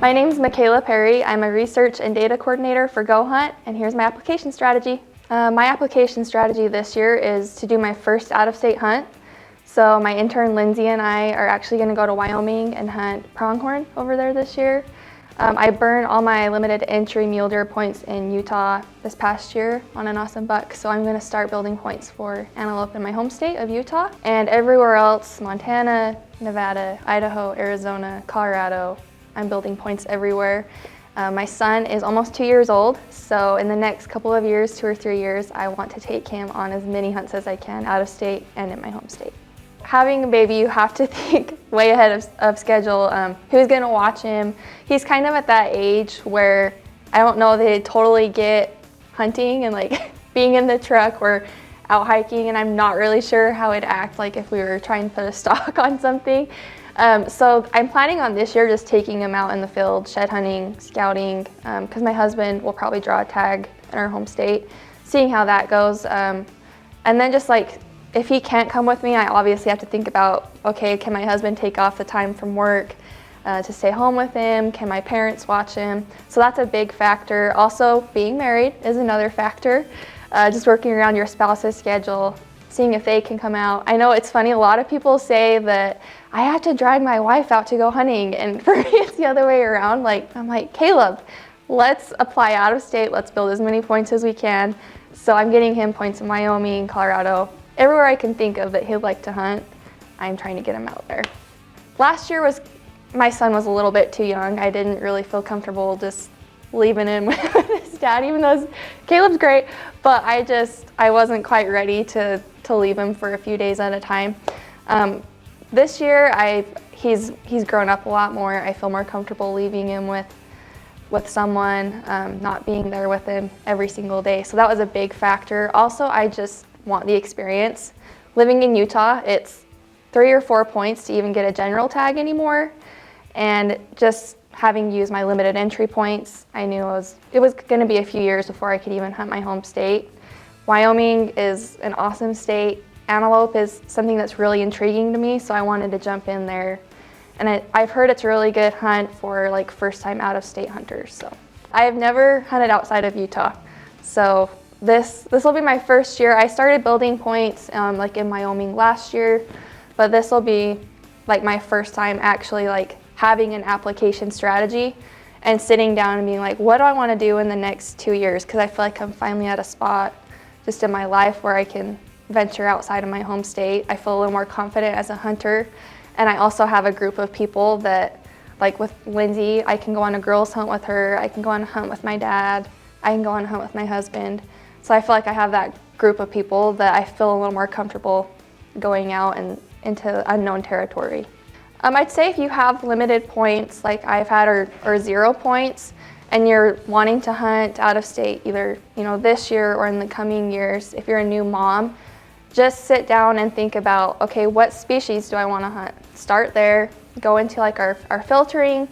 My name is McKayla Parry. I'm a research and data coordinator for goHUNT, and here's my application strategy. My application strategy this year is to do my first out-of-state hunt. So my intern Lindsay and I are actually going to go to Wyoming and hunt pronghorn over there this year. I burned all my limited entry mule deer points in Utah this past year on an awesome buck, so I'm going to start building points for antelope in my home state of Utah. And everywhere else, Montana, Nevada, Idaho, Arizona, Colorado, I'm building points everywhere. My son is almost 2 years old, so in the next couple of years, 2 or 3 years, I want to take him on as many hunts as I can out of state and in my home state. Having a baby, you have to think way ahead of schedule. Who's gonna watch him? He's kind of at that age where I don't know they totally get hunting and like being in the truck or out hiking, and I'm not really sure how it'd act like if we were trying to put a stalk on something. So I'm planning on this year just taking him out in the field, shed hunting, scouting, because my husband will probably draw a tag in our home state, seeing how that goes. And then just like, if he can't come with me, I obviously have to think about, okay, can my husband take off the time from work to stay home with him? Can my parents watch him? So that's a big factor. Also, being married is another factor. Just working around your spouse's schedule, seeing if they can come out. I know it's funny, a lot of people say that I have to drag my wife out to go hunting, and for me it's the other way around. I'm like, Caleb, let's apply out of state, let's build as many points as we can. So I'm getting him points in Wyoming, Colorado, everywhere I can think of that he'd like to hunt, I'm trying to get him out there. Last year my son was a little bit too young. I didn't really feel comfortable just leaving him with his dad, even though Caleb's great, but I wasn't quite ready to leave him for a few days at a time. This year, he's grown up a lot more. I feel more comfortable leaving him with someone, not being there with him every single day. So that was a big factor. Also, I just want the experience. Living in Utah, it's 3 or 4 points to even get a general tag anymore. And just having used my limited entry points, I knew it was gonna be a few years before I could even hunt my home state. Wyoming is an awesome state. Antelope is something that's really intriguing to me, so I wanted to jump in there. And I've heard it's a really good hunt for like first-time out-of-state hunters. So I have never hunted outside of Utah, so this will be my first year. I started building points like in Wyoming last year, but this will be like my first time actually like having an application strategy and sitting down and being like, what do I want to do in the next 2 years? Because I feel like I'm finally at a spot just in my life where I can venture outside of my home state. I feel a little more confident as a hunter, and I also have a group of people that, like with Lindsay, I can go on a girls hunt with her, I can go on a hunt with my dad, I can go on a hunt with my husband. So I feel like I have that group of people that I feel a little more comfortable going out and into unknown territory. I'd say if you have limited points like I've had or 0 points, and you're wanting to hunt out of state either this year or in the coming years, if you're a new mom, just sit down and think about, okay, what species do I want to hunt? Start there, go into like our filtering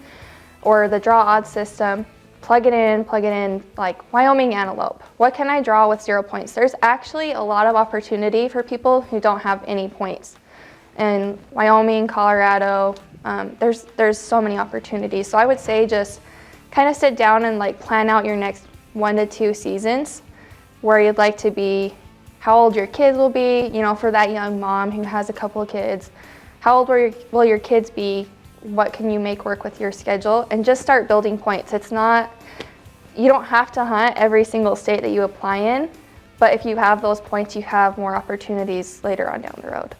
or the draw odds system, plug it in like Wyoming antelope. What can I draw with 0 points? There's actually a lot of opportunity for people who don't have any points. In Wyoming, Colorado, there's so many opportunities. So I would say just kind of sit down and like plan out your next 1 to 2 seasons, where you'd like to be, how old your kids will be, for that young mom who has a couple of kids. How old will your kids be? What can you make work with your schedule? And just start building points. You don't have to hunt every single state that you apply in, but if you have those points, you have more opportunities later on down the road.